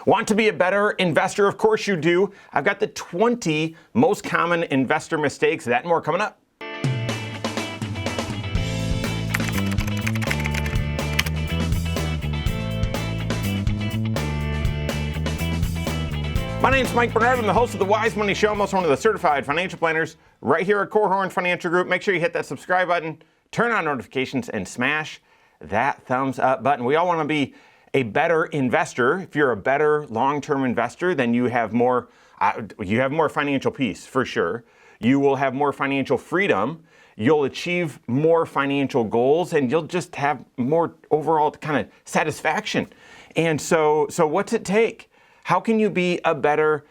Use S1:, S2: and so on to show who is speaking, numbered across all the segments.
S1: Want to be a better investor? Of course you do. I've got the 20 most common investor mistakes. That and more coming up. My name's Mike Bernard. I'm the host of the Wise Money Show. I'm also one of the certified financial planners right here at Korhorn Financial Group. Make sure you hit that subscribe button, turn on notifications, and smash that thumbs up button. We all want to be a better investor. If you're a better long-term investor, then you have more financial peace for sure. You will have more financial freedom. You'll achieve more financial goals, and you'll just have more overall kind of satisfaction. And so what's it take? How can you be a better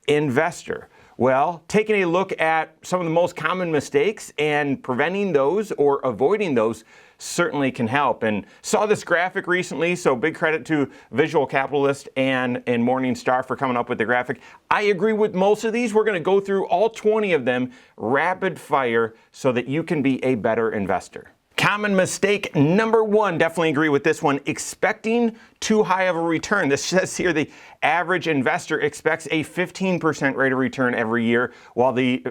S1: investor? Well, taking a look at some of the most common mistakes and preventing those or avoiding those certainly can help. And saw this graphic recently, so big credit to Visual Capitalist and Morningstar for coming up with the graphic. I agree with most of these. We're going to go through all 20 of them rapid fire so that you can be a better investor. Common mistake number one, definitely agree with this one, expecting too high of a return. This says here the average investor expects a 15% rate of return every year, while the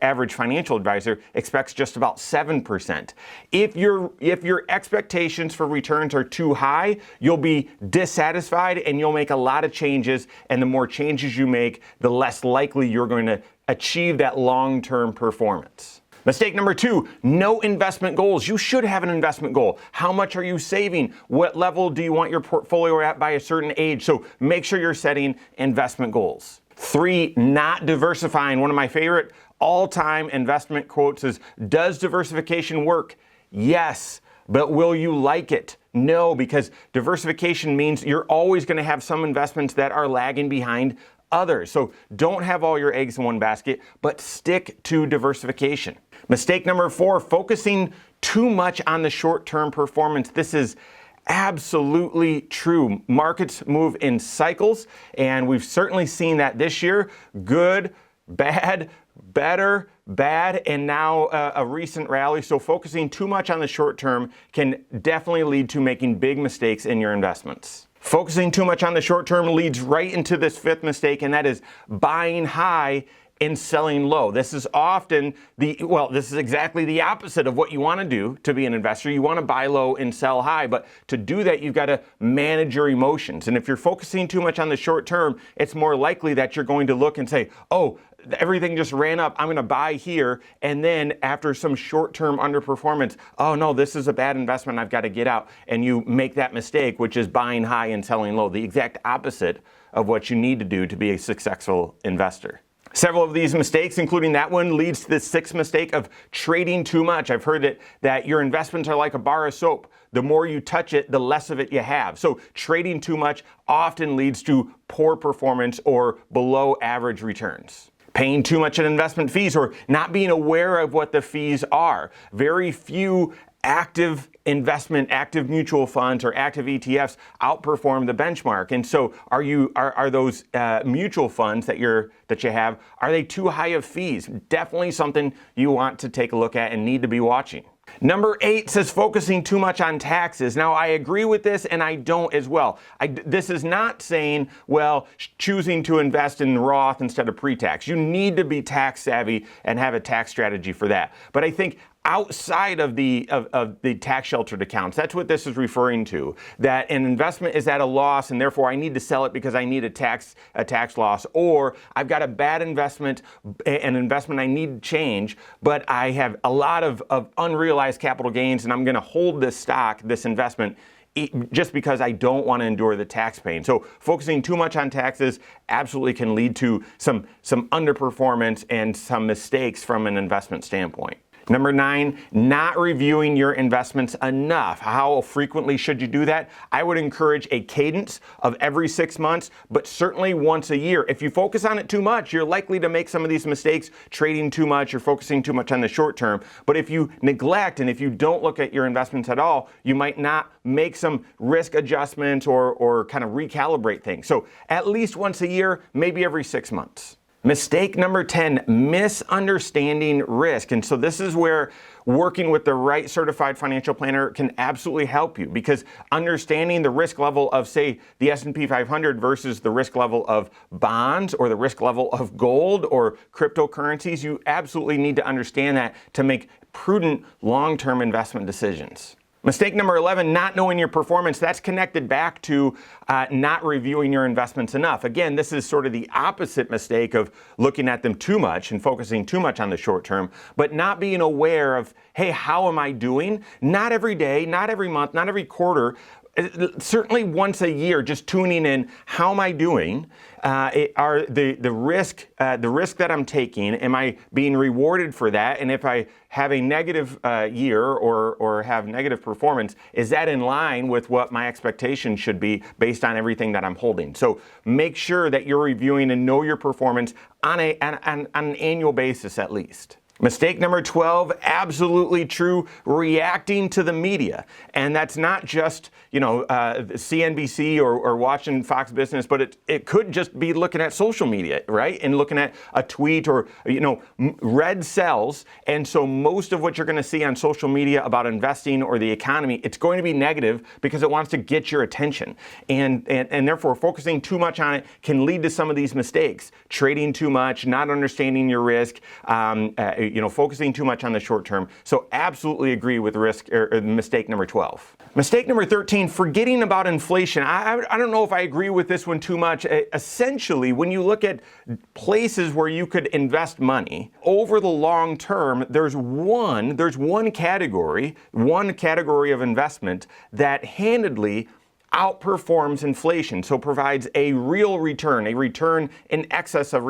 S1: average financial advisor expects just about 7%. If your expectations for returns are too high, you'll be dissatisfied and you'll make a lot of changes, and the more changes you make, the less likely you're going to achieve that long-term performance. Mistake number two, no investment goals. You should have an investment goal. How much are you saving? What level do you want your portfolio at by a certain age? So make sure you're setting investment goals. Three, not diversifying. One of my favorite all-time investment quotes is, does diversification work? Yes, but will you like it? No, because diversification means you're always going to have some investments that are lagging behind others. So don't have all your eggs in one basket, but stick to diversification. Mistake number four, focusing too much on the short-term performance. This is absolutely true. Markets move in cycles, and we've certainly seen that this year. Good, bad, better, bad, and now a recent rally. So focusing too much on the short term can definitely lead to making big mistakes in your investments. Focusing too much on the short term leads right into this fifth mistake, and that is buying high and selling low. This is often this is exactly the opposite of what you want to do to be an investor. You want to buy low and sell high, but to do that, you've got to manage your emotions. And if you're focusing too much on the short term, it's more likely that you're going to look and say, oh, everything just ran up, I'm going to buy here. And then after some short-term underperformance, oh no, this is a bad investment, I've got to get out. And you make that mistake, which is buying high and selling low, the exact opposite of what you need to do to be a successful investor. Several of these mistakes, including that one, leads to the sixth mistake of trading too much. I've heard that your investments are like a bar of soap. The more you touch it, the less of it you have. So trading too much often leads to poor performance or below average returns. Paying too much in investment fees or not being aware of what the fees are. Very few active mutual funds or active ETFs outperform the benchmark. And so are those mutual funds that you have, are they too high of fees? Definitely something you want to take a look at and need to be watching. Number 8 says focusing too much on taxes. Now, I agree with this and I don't as well. This is not saying, well, choosing to invest in Roth instead of pre-tax. You need to be tax savvy and have a tax strategy for that. But I think outside of the tax sheltered accounts, that's what this is referring to, that an investment is at a loss and therefore I need to sell it because I need a tax loss, or I've got a bad investment, an investment I need to change, but I have a lot of unrealized capital gains and I'm going to hold this stock, this investment, just because I don't want to endure the tax pain. So focusing too much on taxes absolutely can lead to some underperformance and some mistakes from an investment standpoint. Number 9, not reviewing your investments enough. How frequently should you do that? I would encourage a cadence of every 6 months, but certainly once a year. If you focus on it too much, you're likely to make some of these mistakes, trading too much or focusing too much on the short term. But if you neglect and if you don't look at your investments at all, you might not make some risk adjustments or kind of recalibrate things. So at least once a year, maybe every 6 months. Mistake number 10, misunderstanding risk. And so this is where working with the right certified financial planner can absolutely help you, because understanding the risk level of, say, the S&P 500 versus the risk level of bonds or the risk level of gold or cryptocurrencies, you absolutely need to understand that to make prudent long-term investment decisions. Mistake number 11, not knowing your performance. That's connected back to not reviewing your investments enough. Again, this is sort of the opposite mistake of looking at them too much and focusing too much on the short term, but not being aware of, hey, how am I doing? Not every day, not every month, not every quarter, certainly once a year, just tuning in, how am I doing? Are the risk that I'm taking, am I being rewarded for that? And if I have a negative year or have negative performance, is that in line with what my expectations should be based on everything that I'm holding? So make sure that you're reviewing and know your performance on an annual basis at least. Mistake number 12, absolutely true, reacting to the media. And that's not just, CNBC or watching Fox Business, but it could just be looking at social media, right? And looking at a tweet or, red sells. And so most of what you're going to see on social media about investing or the economy, it's going to be negative because it wants to get your attention. And therefore, focusing too much on it can lead to some of these mistakes. Trading too much, not understanding your risk, focusing too much on the short term. So absolutely agree with risk or mistake number 12. Mistake number 13, forgetting about inflation. I don't know if I agree with this one too much. Essentially, when you look at places where you could invest money over the long term, there's one category of investment that handedly outperforms inflation, so provides a real return, a return in excess of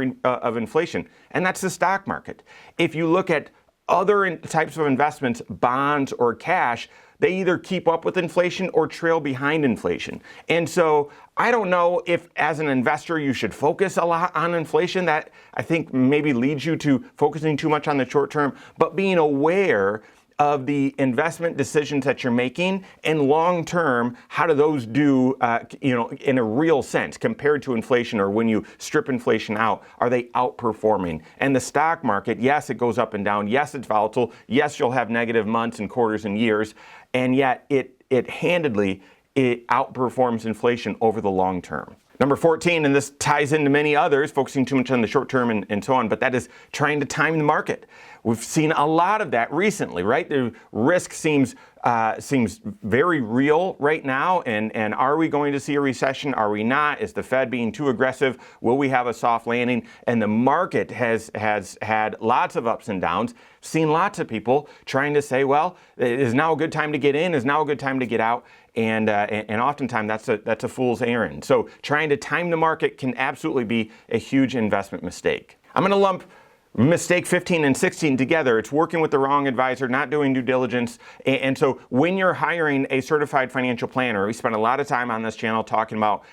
S1: inflation, and that's the stock market. If you look at other types of investments, bonds or cash, they either keep up with inflation or trail behind inflation. And so I don't know if as an investor you should focus a lot on inflation. That I think maybe leads you to focusing too much on the short term, but being aware of the investment decisions that you're making and long term, how do those do, in a real sense compared to inflation, or when you strip inflation out, are they outperforming? And the stock market, yes, it goes up and down. Yes, it's volatile. Yes, you'll have negative months and quarters and years, and yet it handedly outperforms inflation over the long term. Number 14, and this ties into many others, focusing too much on the short term and so on, but that is trying to time the market. We've seen a lot of that recently, right? The risk seems very real right now, and are we going to see a recession? Are we not? Is the Fed being too aggressive? Will we have a soft landing? And the market has had lots of ups and downs. Seen lots of people trying to say, well, is now a good time to get in? Is now a good time to get out? And oftentimes that's a fool's errand. So trying to time the market can absolutely be a huge investment mistake. I'm going to lump mistake 15 and 16 together. It's working with the wrong advisor, not doing due diligence. And so when you're hiring a certified financial planner, we spend a lot of time on this channel talking about,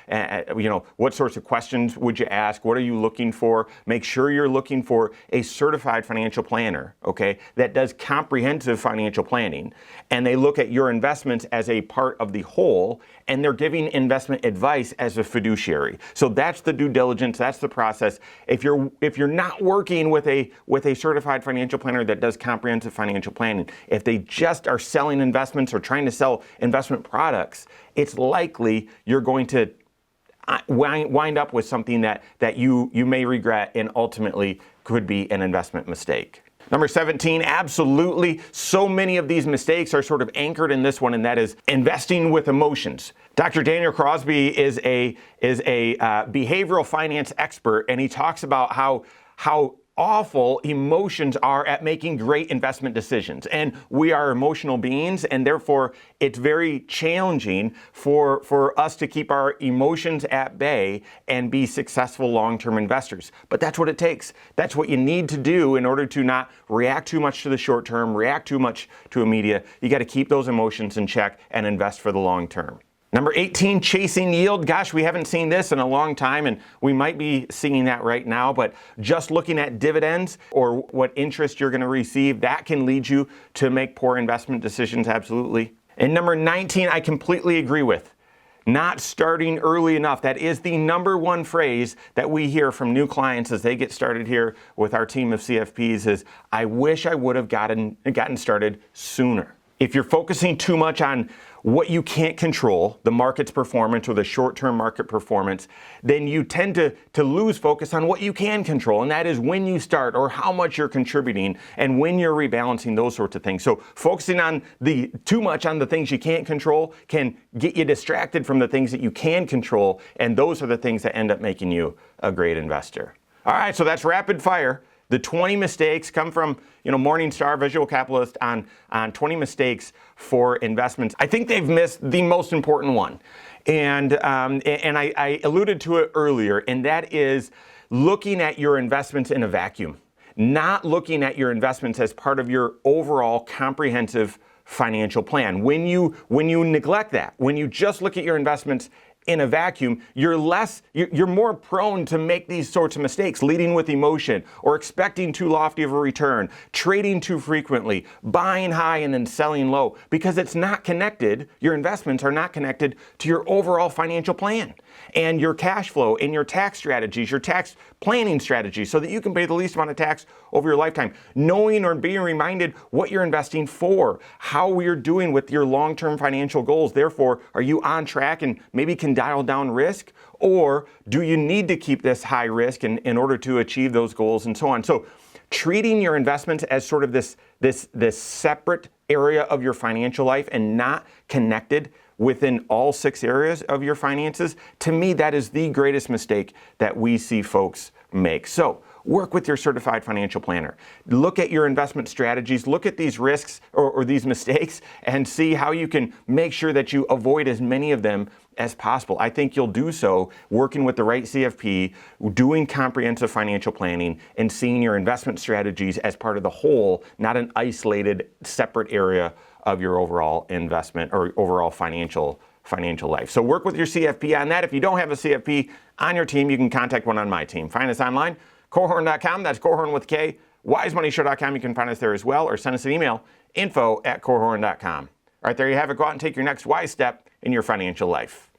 S1: what sorts of questions would you ask? What are you looking for? Make sure you're looking for a certified financial planner, okay, that does comprehensive financial planning. And they look at your investments as a part of the whole, and they're giving investment advice as a fiduciary. So that's the due diligence. That's the process. If you're not working with a certified financial planner that does comprehensive financial planning, if they just are selling investments or trying to sell investment products, it's likely you're going to wind up with something that you may regret and ultimately could be an investment mistake. Number 17, absolutely. So many of these mistakes are sort of anchored in this one, and that is investing with emotions. Dr. Daniel Crosby is a behavioral finance expert, and he talks about how awful emotions are at making great investment decisions. And we are emotional beings, and therefore it's very challenging for us to keep our emotions at bay and be successful long-term investors. But that's what it takes. That's what you need to do in order to not react too much to the short term, react too much to a media. You got to keep those emotions in check and invest for the long term. Number 18, chasing yield. Gosh, we haven't seen this in a long time, and we might be seeing that right now, but just looking at dividends or what interest you're going to receive, that can lead you to make poor investment decisions, absolutely. And number 19, I completely agree with. Not starting early enough. That is the number one phrase that we hear from new clients as they get started here with our team of CFPs is, I wish I would have gotten started sooner. If you're focusing too much on what you can't control, the market's performance or the short-term market performance, then you tend to lose focus on what you can control, and that is when you start or how much you're contributing and when you're rebalancing, those sorts of things. So focusing on too much on the things you can't control can get you distracted from the things that you can control, and those are the things that end up making you a great investor. All right, so that's rapid fire. The 20 mistakes come from, Morningstar Visual Capitalist on 20 mistakes for investments. I think they've missed the most important one. And I alluded to it earlier, and that is looking at your investments in a vacuum, not looking at your investments as part of your overall comprehensive financial plan. When you neglect that, when you just look at your investments in a vacuum, you're more prone to make these sorts of mistakes, leading with emotion or expecting too lofty of a return, trading too frequently, buying high and then selling low, because it's not connected. Your investments are not connected to your overall financial plan and your cash flow and your tax strategies, your tax planning strategies, so that you can pay the least amount of tax over your lifetime. Knowing or being reminded what you're investing for, how you're doing with your long-term financial goals. Therefore, are you on track and maybe can dial down risk, or do you need to keep this high risk in order to achieve those goals, and so on. So treating your investments as sort of this separate area of your financial life and not connected within all 6 areas of your finances, to me, that is the greatest mistake that we see folks make. So work with your certified financial planner. Look at your investment strategies, look at these risks or these mistakes, and see how you can make sure that you avoid as many of them as possible. I think you'll do so working with the right CFP, doing comprehensive financial planning, and seeing your investment strategies as part of the whole, not an isolated, separate area of your overall investment or overall financial life. So work with your CFP on that. If you don't have a CFP on your team, you can contact one on my team. Find us online, Korhorn.com. That's Korhorn with K. WiseMoneyShow.com. You can find us there as well, or send us an email, info@Korhorn.com. All right, there you have it. Go out and take your next wise step in your financial life.